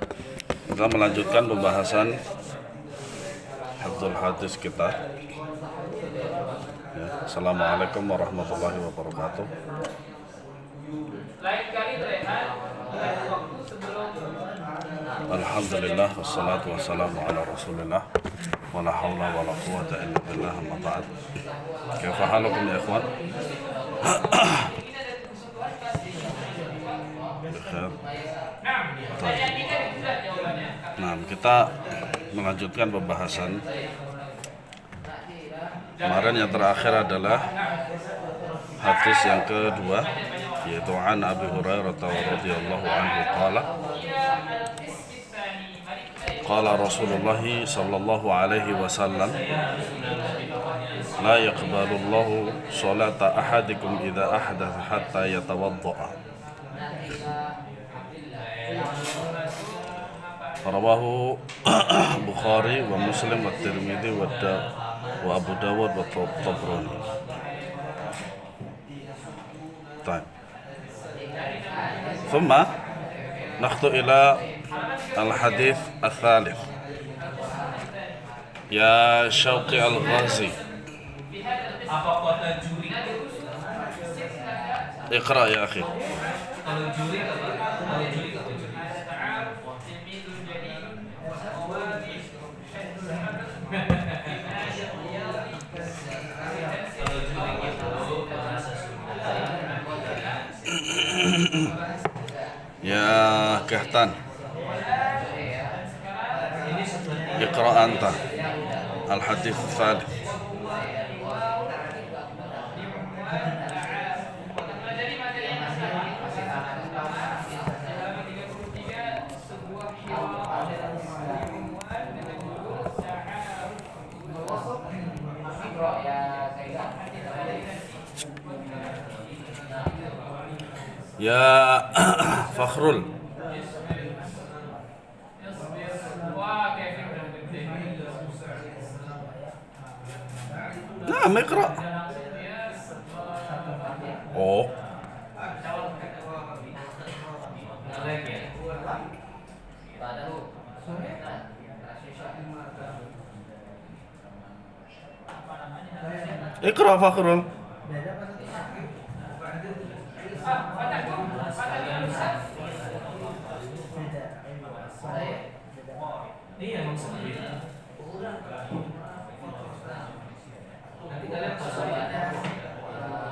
Kita melanjutkan pembahasan Hifdzul Hadis kita. Ya, Assalamualaikum warahmatullahi wabarakatuh. Alhamdulillah wassalatu wassalamu ala Rasulillah wala haula wala quwwata illa billah, amma ba'd. Kaifa halukum ya ikhwan? Bikhair. Nah, kita melanjutkan pembahasan. Kemarin yang terakhir adalah hadis yang kedua, yaitu an Abi Hurairah radhiyallahu anhu qala Rasulullah sallallahu alaihi wasallam la yaqbalu Allahu salata ahadikum idza ahdatha hatta yatawaddaa. Rawahu Bukhari wa Muslim wa Tirmidzi wa Abu Dawud wa Tabrani. طيب. ثم نخطو إلى الحديث الثالث. يا شوقي الغازي اقرأ يا أخي. يا كهتان اقرأ أنت الحديث الثالث. يا فخرul. نعم اقرأ. Oh. اقرأ فخرul.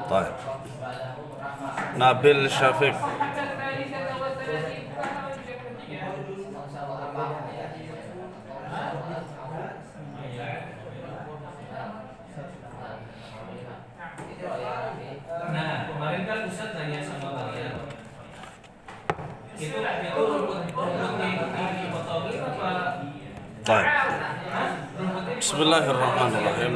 طيب. Nabil Syafiq. Nah, kemarin kan Ustaz tanya sama kalian. Itu rumputnya di potongin apa? طيب. بسم الله الرحمن الرحيم.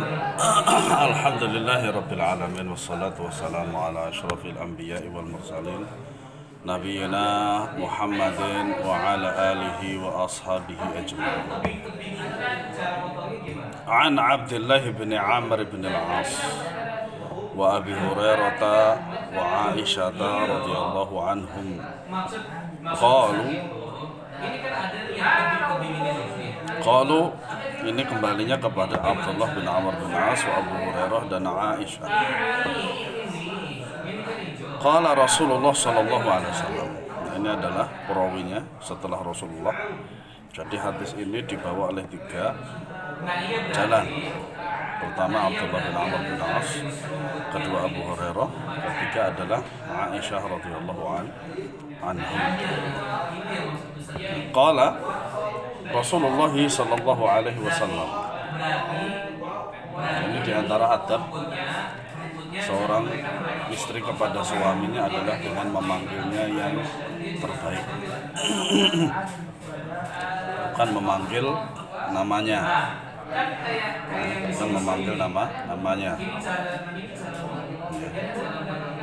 الحمد لله رب العالمين والصلاة والسلام على أشرف الأنبياء والمرسلين نبينا محمد وعلى آله وأصحابه أجمعين. عن عبد الله بن عامر بن العاص وأبي هريرة وعائشة رضي الله عنهم قالوا ini kembalinya kepada Abdullah bin Amr bin As wa Abu Hurairah dan Aisyah. Qala Rasulullah sallallahu alaihi wasallam. Nah, ini adalah perawinya setelah Rasulullah. Jadi hadis ini dibawa oleh tiga jalan. Pertama Abdullah bin Amr bin As, kedua Abu Hurairah, ketiga adalah Aisyah radhiyallahu anha. Qala Rasulullah sallallahu alaihi wasallam. Ini diantara adab seorang istri kepada suaminya adalah dengan memanggilnya yang terbaik. Bukan memanggil namanya, bukan memanggil namanya.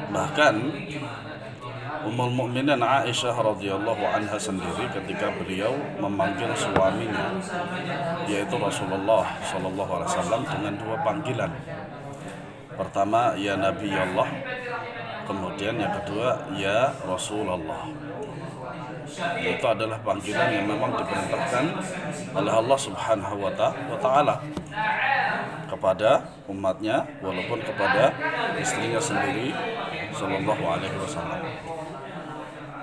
Bahkan Ummul Mukminin Aisyah radhiyallahu anha sendiri ketika beliau memanggil suaminya yaitu Rasulullah sallallahu alaihi wasallam dengan dua panggilan. Pertama ya Nabi Allah, kemudian yang kedua ya Rasulullah Itu adalah panggilan yang memang diperintahkan oleh Allah Subhanahu wa Ta'ala kepada umatnya, walaupun kepada istrinya sendiri Sallallahu Alaihi Wasallam.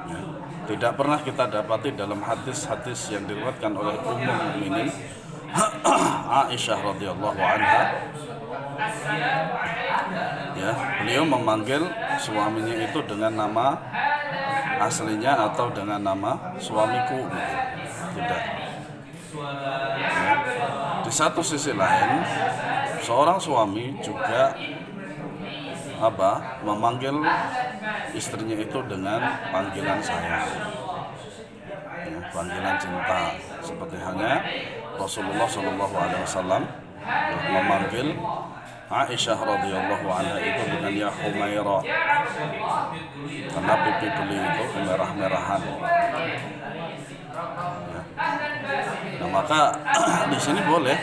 Ya. Tidak pernah kita dapati dalam hadis-hadis yang diriwayatkan oleh Ummul Mukminin Aisyah radhiyallahu anha, ya, beliau memanggil suaminya itu dengan nama aslinya atau dengan nama suamiku, tidak. Ya. Di satu sisi lain, seorang suami juga memanggil istrinya itu dengan panggilan sayang, ya, panggilan cinta, seperti halnya Rasulullah SAW memanggil Aisyah radhiyallahu anha itu dengan ya Humaira, karena pipi beliau itu kemerah-merahan. Ya. Nah, maka di sini boleh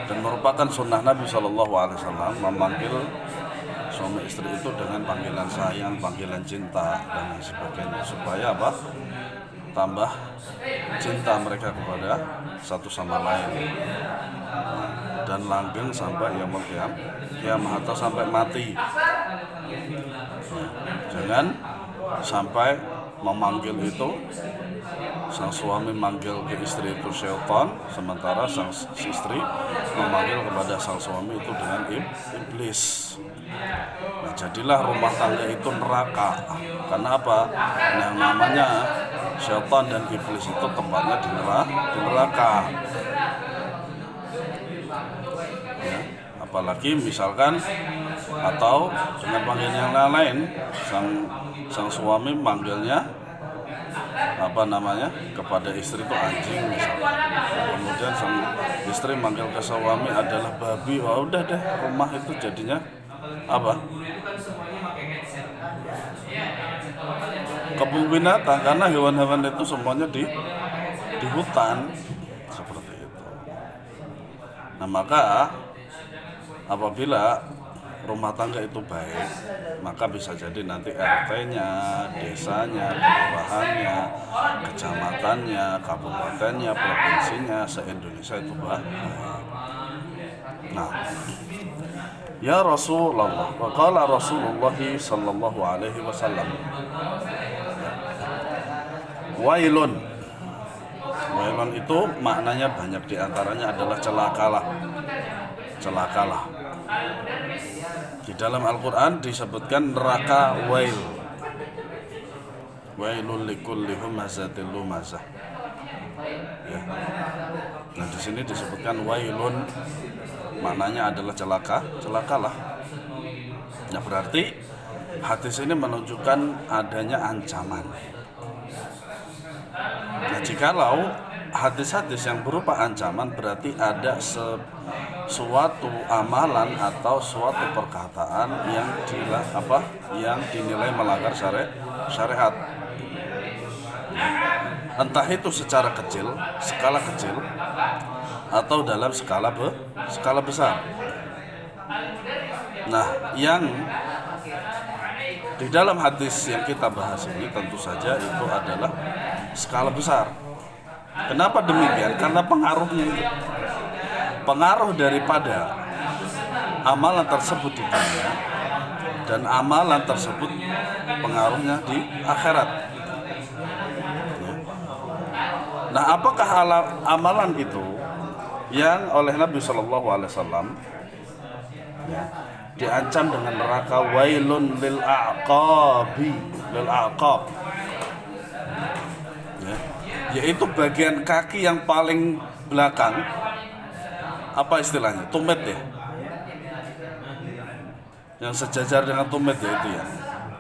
dan merupakan sunnah Nabi SAW memanggil suami istri itu dengan panggilan sayang, panggilan cinta dan sebagainya, supaya tambah cinta mereka kepada satu sama lain dan langgeng sampai yaumul qiyamah atau sampai mati. Jangan sampai memanggil itu, sang suami manggil ke istri itu syaitan, sementara sang istri memanggil kepada sang suami itu dengan iblis. Nah, jadilah rumah tangga itu neraka. Karena apa? Yang namanya syaitan dan iblis itu tempatnya di neraka. Ya, apalagi misalkan atau dengan panggilan yang lain, sang suami manggilnya kepada istri itu anjing misalkan. Kemudian sang istri manggil ke suami adalah babi. Wah, udah deh, rumah itu jadinya kebun binatang, karena hewan-hewan itu semuanya di hutan seperti itu. Nah, maka apabila rumah tangga itu baik, maka bisa jadi nanti RT-nya, desanya, kelurahannya, kecamatannya, kabupatennya, provinsinya, se-Indonesia itu baik. Nah, ya Rasulullah, qala Rasulullah sallallahu alaihi wasallam, wailun. Wailun itu maknanya banyak, diantaranya adalah celakalah. Di dalam Al-Quran disebutkan neraka wail. Wailul likulli humazatil lumazah. Ya. Nah, di sini disebutkan wailun, maknanya adalah celakalah. Ya, berarti hadis ini menunjukkan adanya ancaman. Nah, jikalau hadis-hadis yang berupa ancaman, berarti ada suatu amalan atau suatu perkataan yang dinilai melanggar syariat. Entah itu secara kecil, skala kecil, atau dalam skala besar. Nah, yang di dalam hadis yang kita bahas ini tentu saja itu adalah skala besar. Kenapa demikian? Karena pengaruh daripada amalan tersebut di dunia dan amalan tersebut pengaruhnya di akhirat. Nah, apakah amalan itu yang oleh Nabi SAW diancam dengan neraka wailun lil aqab, yaitu bagian kaki yang paling belakang, apa istilahnya, tumit ya, yang sejajar dengan tumit ya itu ya.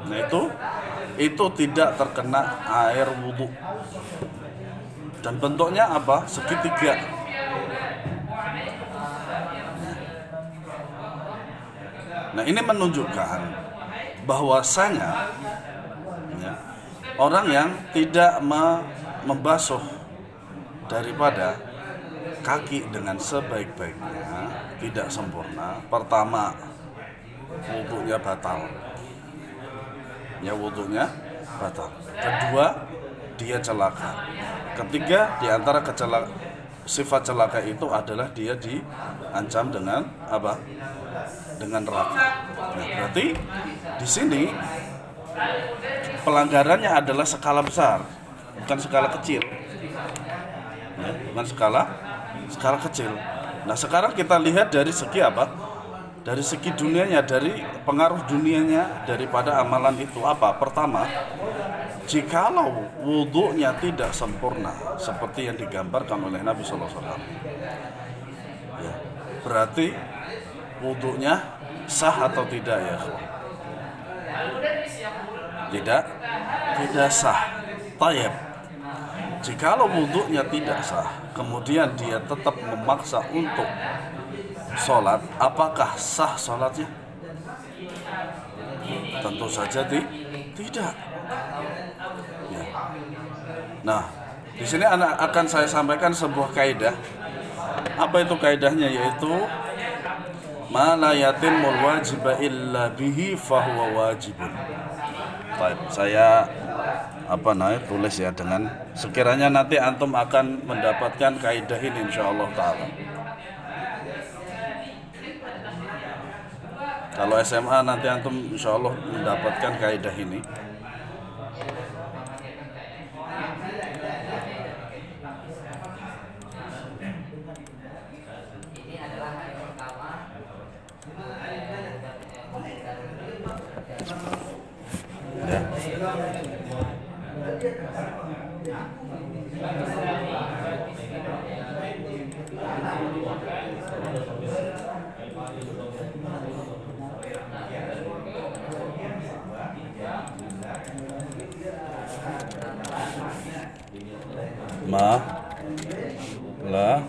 Nah, itu tidak terkena air wudhu dan bentuknya segitiga. Nah, ini menunjukkan bahwasanya orang yang tidak membasuh daripada kaki dengan sebaik-baiknya, tidak sempurna. Pertama, wudhunya batal. Kedua, dia celaka. Ketiga, di antara sifat celaka itu adalah dia diancam dengan apa? Dengan neraka. Nah, berarti di sini pelanggarannya adalah skala besar, bukan skala kecil. Ya, bukan skala kecil. Nah, sekarang kita lihat dari segi apa? Dari segi dunianya, dari pengaruh dunianya daripada amalan itu apa? Pertama, jikalau wudhunya tidak sempurna seperti yang digambarkan oleh Nabi SAW, ya, berarti wudhunya sah atau tidak ya? Tidak sah. Tayyib. Jikalau wudhunya tidak sah, kemudian dia tetap memaksa untuk sholat, apakah sah sholatnya? Tentu saja tidak. Ya. Nah, di sini akan saya sampaikan sebuah kaidah. Apa itu kaidahnya? Yaitu ma la yatimul wajiba illa bihi fahuwa wajibun. Baik, saya tulis ya, dengan sekiranya nanti antum akan mendapatkan kaidah ini insyaallah taala. Kalau SMA nanti antum insyaallah mendapatkan kaidah ini. Ya. Ma la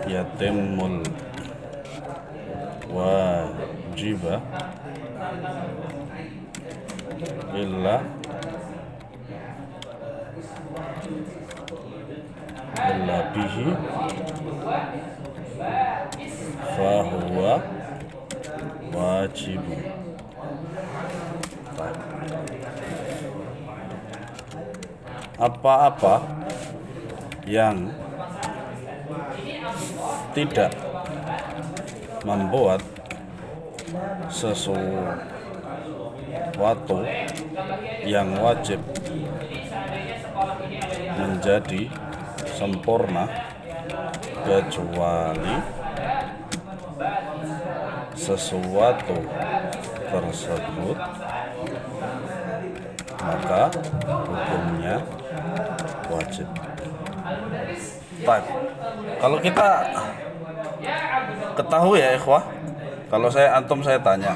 yatimul wajiba illa bihi fahuwa wajibun. Apa-apa yang tidak membuat sesuatu yang wajib menjadi sempurna kecuali sesuatu tersebut, maka hukumnya wajib. Baik. Kalau kita ketahui ya ikhwah, kalau saya tanya,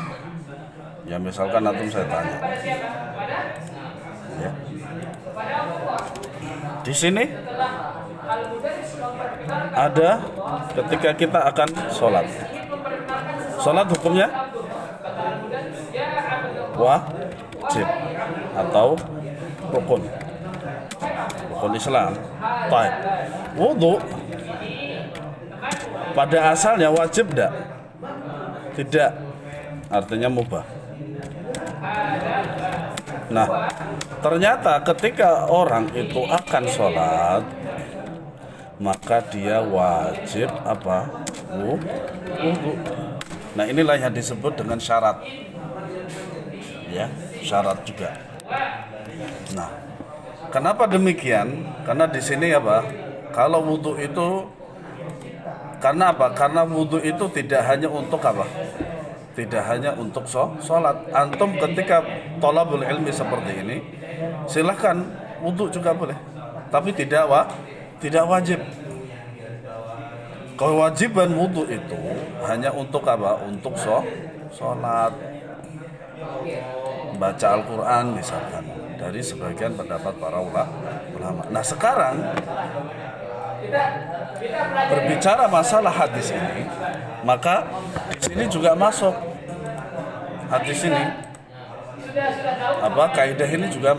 ya misalkan antum saya tanya, ya, di sini ada ketika kita akan sholat hukumnya wajib atau rukun Islam. Baik. Wudhu pada asalnya wajib tidak? Tidak, artinya mubah. Nah, ternyata ketika orang itu akan sholat, maka dia wajib apa? Wudhu. Nah, inilah yang disebut dengan syarat. Ya, syarat juga. Nah, kenapa demikian? Karena di sini apa? Kalau wudhu itu, karena apa? Karena wudhu itu tidak hanya untuk apa? Tidak hanya untuk sholat. Antum ketika thalabul ilmi seperti ini, silahkan wudhu juga boleh, tapi tidak wajib. Kewajiban wudhu itu hanya untuk apa? Untuk sholat, baca Al-Quran misalkan, dari sebagian pendapat para ulama. Nah, sekarang berbicara masalah hadis ini, maka di sini juga masuk hadis ini. Apa kaidah ini juga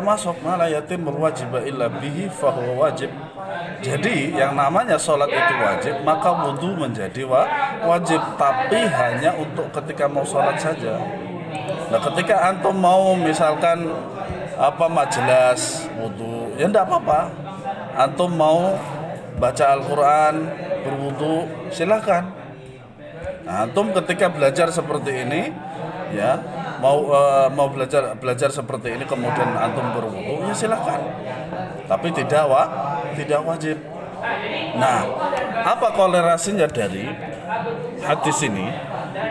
masuk, la yatimul wajiba illa bihi fahuwa wajib. Jadi yang namanya sholat itu wajib, maka wudhu menjadi wajib, tapi hanya untuk ketika mau sholat saja. Nah, ketika antum mau misalkan apa majelis wudu, ya enggak apa-apa. Antum mau baca Al-Quran berwudu, silakan. Nah, antum ketika belajar seperti ini, ya mau belajar seperti ini kemudian antum berwudu, ya silakan. Tapi tidak wajib. Nah, apa kolerasinya dari hadis ini?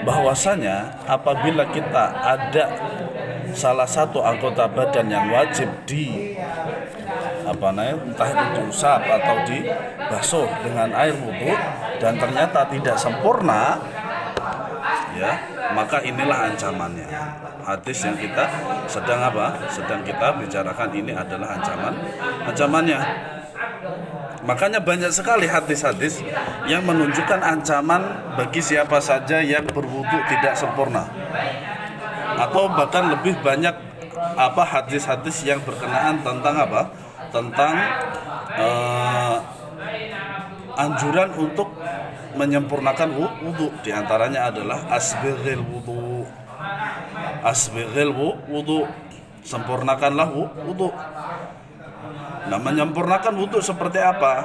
Bahwasanya apabila kita ada salah satu anggota badan yang wajib entah itu diusap atau dibasuh dengan air wudu dan ternyata tidak sempurna, ya, maka inilah ancamannya. Hadis yang kita sedang kita bicarakan ini adalah ancamannya. Makanya banyak sekali hadis-hadis yang menunjukkan ancaman bagi siapa saja yang berwudu tidak sempurna. Atau bahkan lebih banyak hadis-hadis yang berkenaan tentang anjuran untuk menyempurnakan wudu. Di antaranya adalah asbighil wudu, sempurnakanlah wudu. Nah, menyempurnakan wudu seperti apa?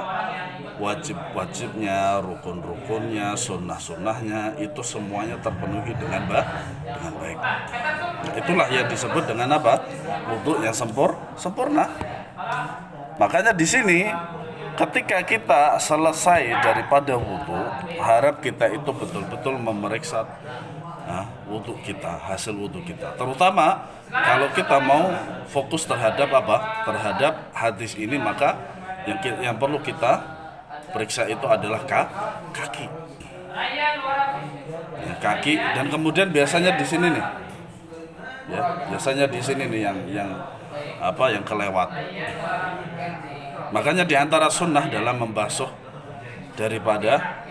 Wajib-wajibnya, rukun-rukunnya, sunnah-sunnahnya, itu semuanya terpenuhi dengan baik. Itulah yang disebut dengan wudu yang sempurna. Makanya di sini ketika kita selesai daripada wudu, harap kita itu betul-betul memeriksa hasil wudu kita. Terutama kalau kita mau fokus terhadap hadis ini, maka yang perlu kita periksa itu adalah kaki. Kaki, dan kemudian biasanya di sini nih. Ya, biasanya di sini nih yang kelewat. Makanya di antara sunnah dalam membasuh daripada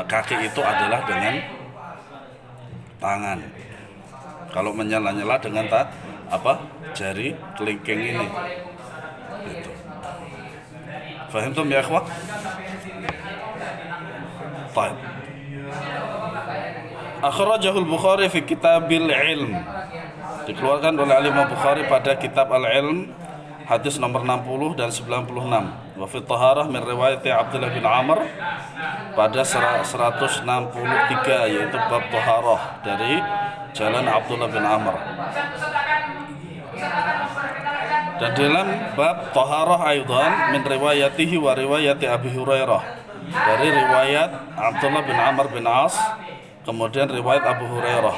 kaki itu adalah dengan tangan. Kalau menyala-nyala dengan jari kelingking ini. Gitu. Fahimtum ya ikhwah? Baik. Akhrajahul Bukhari fi Kitabil Ilm. Dikeluarkan oleh Imam Bukhari pada Kitab Al-Ilm, hadis nomor 60 dan 96. Wa fi Taharah min riwayat Abdullah bin Amr pada 163, yaitu bab Taharah dari jalan Abdullah bin Amr. Dan dalam bab Taharah aidan min riwayatihi wa riwayati Abi Hurairah, dari riwayat Abdullah bin Amr bin As, kemudian riwayat Abu Hurairah.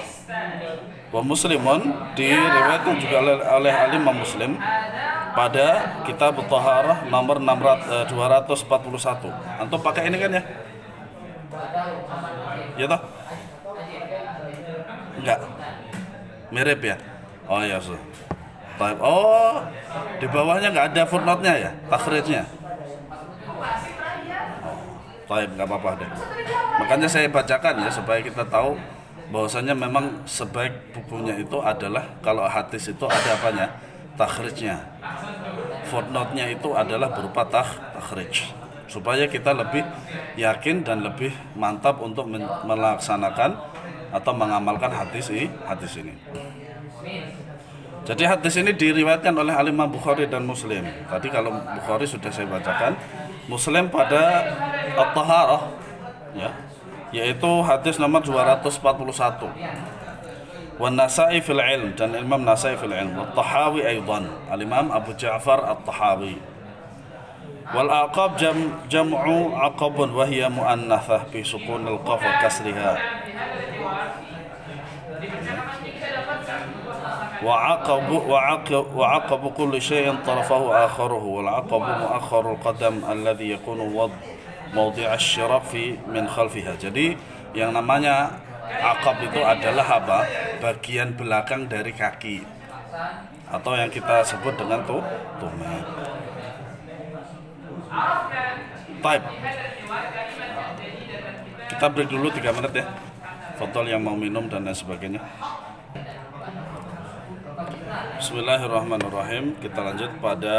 Wa Muslimun, diriwayatkan juga oleh Imam Muslim pada Kitab Taharah nomor 241. Antum pakai ini kan ya? Ya toh? Enggak. Mirip ya? Oh ya, so. Oh, di bawahnya enggak ada footnote-nya ya? Takhrijnya. Baik, enggak apa-apa deh. Makanya saya bacakan ya supaya kita tahu bahwasanya memang sebaik bukunya itu adalah kalau hadis itu ada apanya? Takhrijnya. Footnote-nya itu adalah berupa takhrij, supaya kita lebih yakin dan lebih mantap untuk melaksanakan atau mengamalkan hadis ini. Jadi hadis ini diriwayatkan oleh Imam Bukhari dan Muslim. Tadi kalau Bukhari sudah saya bacakan, Muslim pada At-Taharah ya, yaitu hadis nomor 241. Wan Nasa'i fil Ilm, dan Imam Nasa'i fil Ilm, wa Tahawi aidan, Al-Imam Abu Ja'far At-Tahawi. Wal aqab jam'u aqabun wa hiya muannatsah bi sukunil qaf wa kasriha. وعقب كل شيء طرفه آخره والعقب مؤخر القدم الذي يكون موضع الشراك من خلفها. Jadi yang namanya aqab itu adalah bagian belakang dari kaki, atau yang kita sebut dengan tumit. Baik. Kita break dulu 3 menit ya. Foto yang mau minum dan lain sebagainya. Bismillahirrahmanirrahim. Kita lanjut pada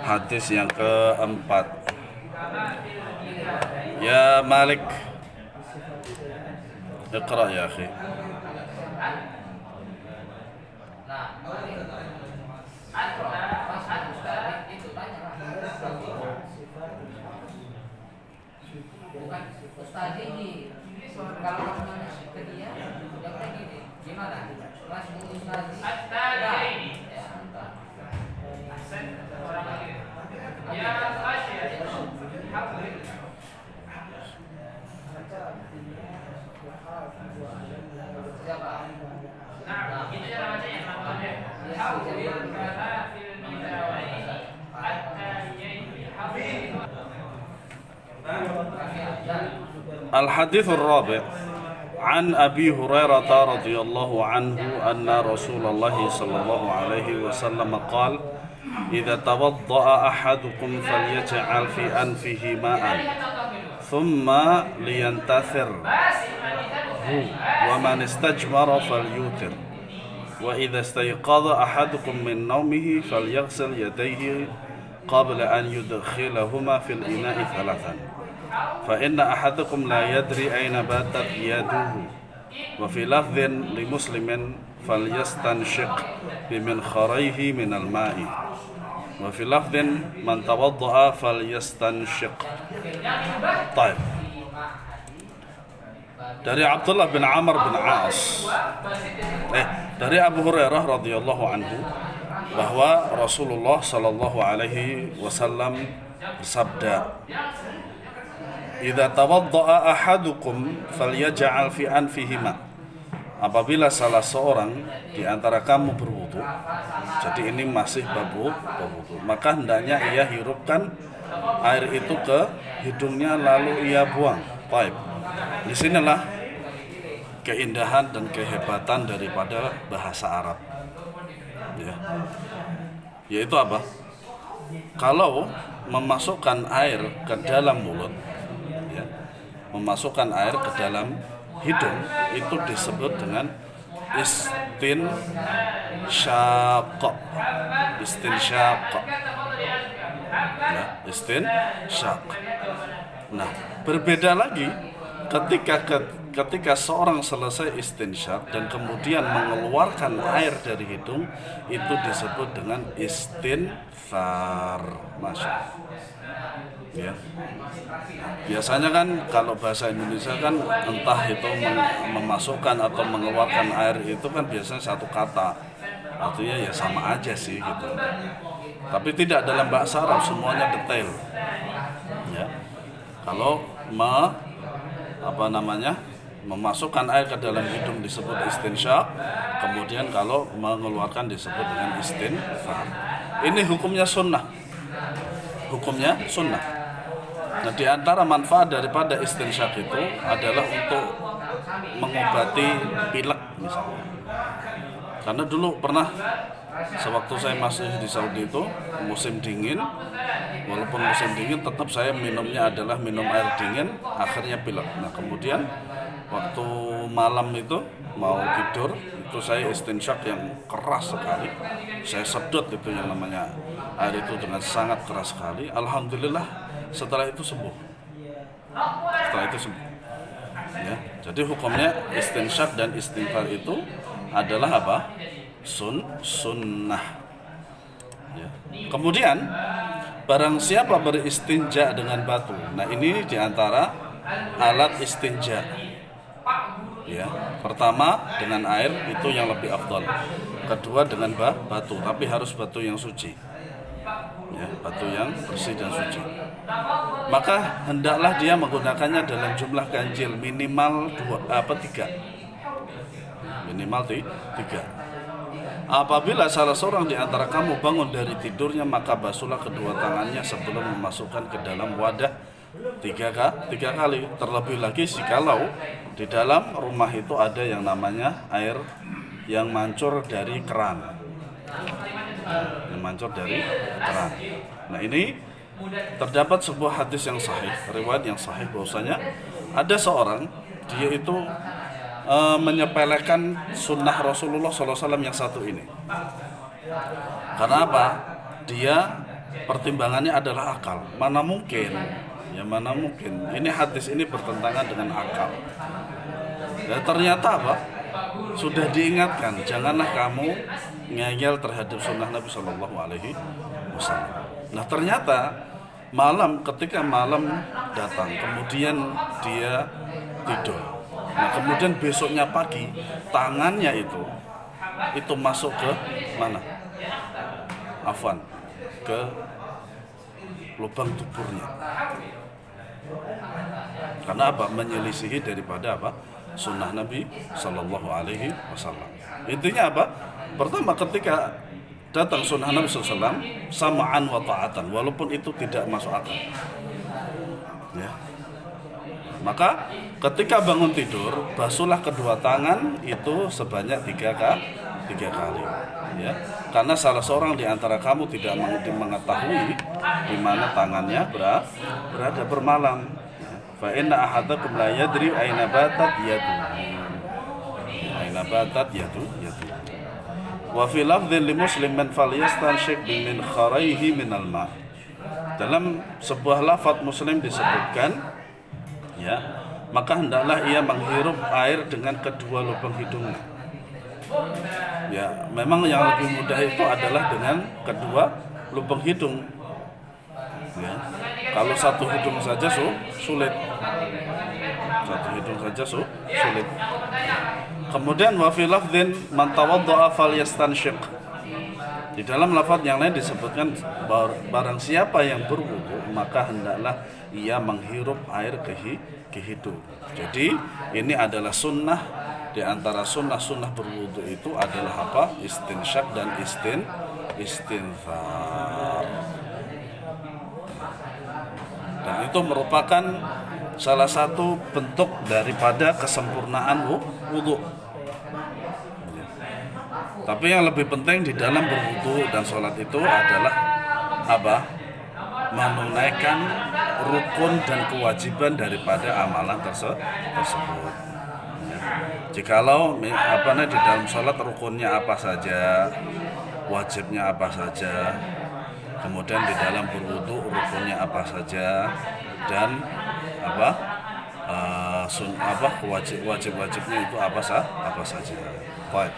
hadis yang keempat. Ya Malik, Iqra ya akhi. Ustaz ini kalau ke dia jawabnya gini, gimana? Mas Ustaz ini siapa? Nah, itu cara bacanya namanya. الحديث الرابع عن أبي هريرة رضي الله عنه أن رسول الله صلى الله عليه وسلم قال إذا توضأ أحدكم فليجعل في أنفه ماء ثم لينتثر ومن استجمر فليوتر وإذا استيقظ أحدكم من نومه فليغسل يديه قبل أن يدخلهما في الإناء ثلاثا فإن أحدكم لا يدري أين باتت يده وفي لفظ لمسلم فليستنشق بمنخريه من الماء وفي لفظ من توضأ فليستنشق. طيب. Dari Abdullah bin Amr bin As, dari Abu Hurairah radhiyallahu anhu, bahwa Rasulullah sallallahu alaihi wasallam bersabda, "Idza tawadda'a ahadukum falyaj'al fi anfihi ma." Apabila salah seorang di antara kamu berwudu, jadi ini masih bab wudu, maka hendaknya ia hirupkan air itu ke hidungnya lalu ia buang. Baik. Di sinilah keindahan dan kehebatan daripada bahasa Arab. Ya. Yaitu apa? Kalau memasukkan air ke dalam mulut, ya, memasukkan air ke dalam hidung itu disebut dengan istinsyaq. Ya, istinsyaq. Nah, berbeda lagi ketika seorang selesai istinsyaq dan kemudian mengeluarkan air dari hidung, itu disebut dengan istinthar. Masya Allah. Ya. Biasanya kan kalau bahasa Indonesia kan entah itu memasukkan atau mengeluarkan air itu kan biasanya satu kata, artinya ya sama aja sih gitu. Tapi tidak, dalam bahasa Arab semuanya detail. Ya. Kalau memasukkan air ke dalam hidung disebut istinsyaq, kemudian kalau mengeluarkan disebut dengan istinthar. Ini hukumnya sunnah. Hukumnya sunnah. Nah, di antara manfaat daripada istinsyaq itu adalah untuk mengobati pilek misalnya. Karena dulu pernah sewaktu saya masih di Saudi itu musim dingin, walaupun musim dingin tetap saya minumnya adalah minum air dingin, akhirnya pilek. Nah, kemudian waktu malam itu mau tidur itu saya istinsyaq yang keras sekali. Saya sedot itu yang namanya air itu dengan sangat keras sekali. Alhamdulillah setelah itu sembuh. Ya, jadi hukumnya istinsyaq dan istinthar itu adalah apa? Sunnah. Ya. Kemudian barang siapa beristinja dengan batu. Nah, ini diantara alat istinja. Ya, pertama dengan air itu yang lebih afdal. Kedua dengan batu, tapi harus batu yang suci. Ya, batu yang bersih dan suci. Maka hendaklah dia menggunakannya dalam jumlah ganjil minimal 3. Minimal 3. Apabila salah seorang di antara kamu bangun dari tidurnya, maka basuhlah kedua tangannya sebelum memasukkan ke dalam wadah 3 kali. Terlebih lagi jikalau di dalam rumah itu ada yang namanya air yang mancur dari keran. Nah, ini terdapat sebuah hadis yang sahih, riwayat yang sahih bahwasanya ada seorang dia itu menyepelekan sunnah Rasulullah SAW yang satu ini. Karena apa? Dia pertimbangannya adalah akal. Mana mungkin. Ini hadis ini bertentangan dengan akal. Dan ternyata apa? Sudah diingatkan, janganlah kamu ngeyel terhadap sunnah Nabi SAW. Nah, ternyata ketika malam datang, kemudian dia tidur. Nah, kemudian besoknya pagi tangannya itu masuk ke mana? Afwan, ke lubang duburnya. Karena apa? Menyelisihi daripada apa? Sunnah Nabi Sallallahu Alaihi Wasallam. Intinya apa? Pertama, ketika datang sunnah Nabi SAW, sama'an wa ta'atan, walaupun itu tidak masuk akal. Ya. Maka ketika bangun tidur, basuhlah kedua tangan itu sebanyak 3 kali. Ya. Karena salah seorang di antara kamu tidak mengetahui di mana tangannya berada bermalam. Fa inna ahadakum la yadri aina batat yadu. Wa fi lafdhin li muslimin falyastanshik min kharaihi minal ma'. Dalam sebuah lafaz Muslim disebutkan, ya, maka hendaklah ia menghirup air dengan kedua lubang hidungnya. Ya, memang yang lebih mudah itu adalah dengan kedua lubang hidung. Ya. Kalau satu hidung saja sulit. Satu hidung saja sulit. Kemudian wa fi lafdhin man tawadda'a falyastanshiq. Di dalam lafaz yang lain disebutkan barang siapa yang berwudu maka hendaklah ia menghirup air ke hidung. Jadi ini adalah sunnah, di antara sunnah berwudu itu adalah apa? Istinsyak dan istinthar. Dan itu merupakan salah satu bentuk daripada kesempurnaan wudu. Tapi yang lebih penting di dalam berwudu dan sholat itu adalah apa? Menunaikan rukun dan kewajiban daripada amalan tersebut. Ya. Jikalau di dalam sholat rukunnya apa saja, wajibnya apa saja, kemudian di dalam berwudu rukunnya apa saja, dan wajibnya itu apa saja. Baik.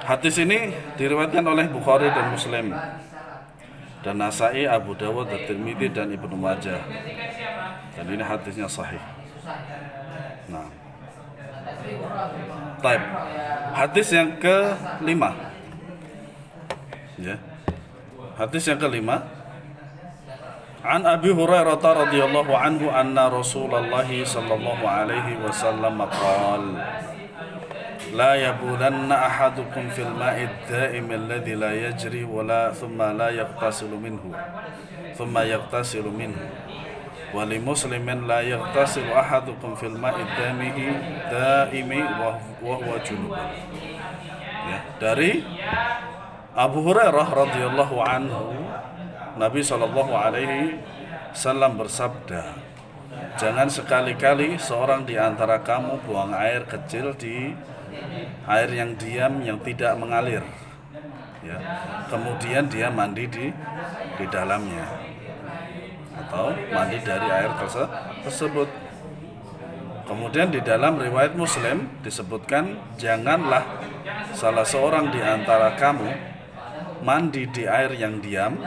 Hadis ini diriwayatkan oleh Bukhari dan Muslim dan Nasa'i, Abu Dawud, At-Tirmidzi dan Ibnu Majah. Dan ini hadisnya sahih. Nah. Baik. Hadis yang ke-5. Ya. Hadis yang ke-5. An Abi Hurairah radhiyallahu anhu anna Rasulullah sallallahu alaihi wasallam qala لا يبولن أحدكم في الماء الدائم الذي لا يجري ولا ثم يغتسل منه ولمسلم لا يغتسل أحدكم في الماء الدائم وهو جنوب. Ya, dari Abu Hurairah radhiyallahu anhu, Nabi sallallahu alaihi wasallam bersabda, jangan sekali-kali seorang di antara kamu buang air kecil di air yang diam yang tidak mengalir, ya. Kemudian dia mandi di dalamnya atau mandi dari air tersebut. Kemudian di dalam riwayat Muslim disebutkan, janganlah salah seorang di antara kamu mandi di air yang diam,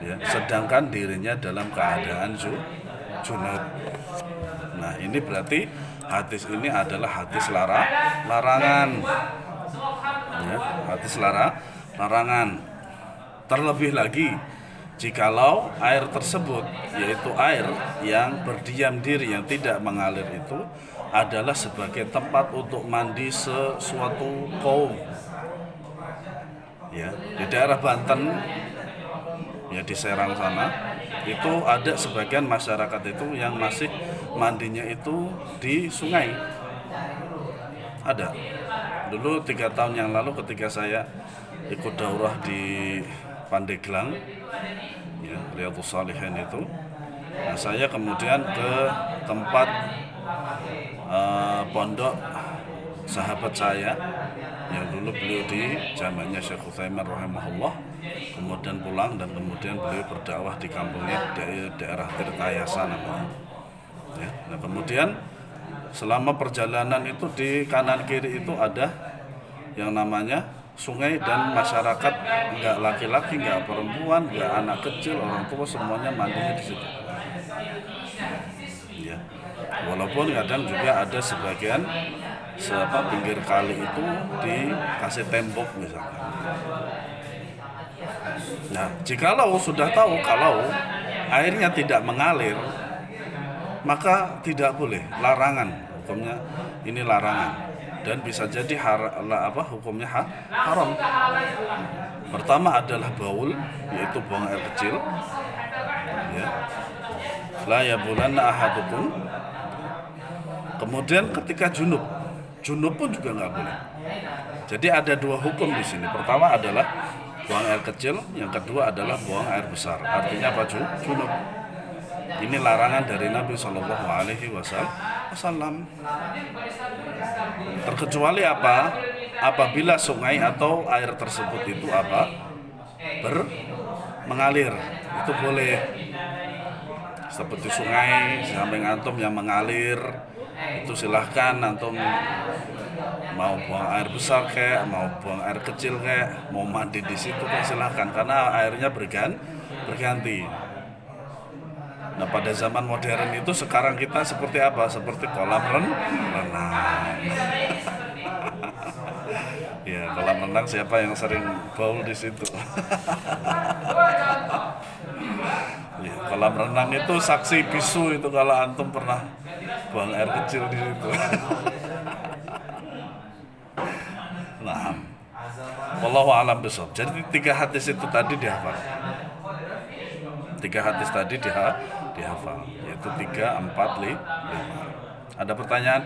ya, sedangkan dirinya dalam keadaan junub. Nah, ini berarti hadis ini adalah hadis larangan. Ya, hadis larangan. Terlebih lagi jikalau air tersebut, yaitu air yang berdiam diri yang tidak mengalir itu adalah sebagai tempat untuk mandi sesuatu kaum. Ya, di daerah Banten, ya di Serang sana, itu ada sebagian masyarakat itu yang masih mandinya itu di sungai. Ada. Dulu 3 tahun yang lalu ketika saya ikut daurah di Pandeglang, ya, Riyadhus Shalihin itu, nah, saya kemudian ke tempat pondok sahabat saya yang dulu beliau di jamannya Syekh Utsaimin rahimahullah, kemudian pulang dan kemudian beliau berdakwah di kampungnya di daerah Tirtayasa namanya. Ya, nah kemudian selama perjalanan itu di kanan kiri itu ada yang namanya sungai dan masyarakat nggak laki-laki, nggak perempuan, nggak anak kecil, orang tua semuanya mandinya di situ. Ya. Walaupun kadang juga ada sebagian pinggir kali itu dikasih tembok misalkan. Nah, jikalau sudah tahu kalau airnya tidak mengalir, maka tidak boleh, larangan hukumnya, ini larangan. Dan bisa jadi hukumnya haram. Pertama adalah baul, yaitu buang air kecil. Ya. La yabulanna ahadukum. Kemudian ketika junub pun juga nggak boleh. Jadi ada dua hukum di sini. Pertama adalah buang air kecil, yang kedua adalah buang air besar. Artinya apa? Junub. Ini larangan dari Nabi Shallallahu Alaihi Wasallam. Terkecuali apa? Apabila sungai atau air tersebut itu mengalir, itu boleh. Seperti sungai samping antum yang mengalir, itu silahkan antum mau buang air besar kayak, mau buang air kecil kayak, mau mandi di situ kan silahkan, karena airnya berganti. Nah, pada zaman modern itu sekarang kita seperti apa? Seperti kolam renang. Ya, kolam renang siapa yang sering baul di situ? Ya, kolam renang itu saksi bisu itu kalau antum pernah buang air kecil di situ. Nah, wallahu a'lam bishawab. Jadi 3 hadis itu tadi dihafal. 3 hadis tadi dihafal, yaitu 3, 4, 5. Ada pertanyaan?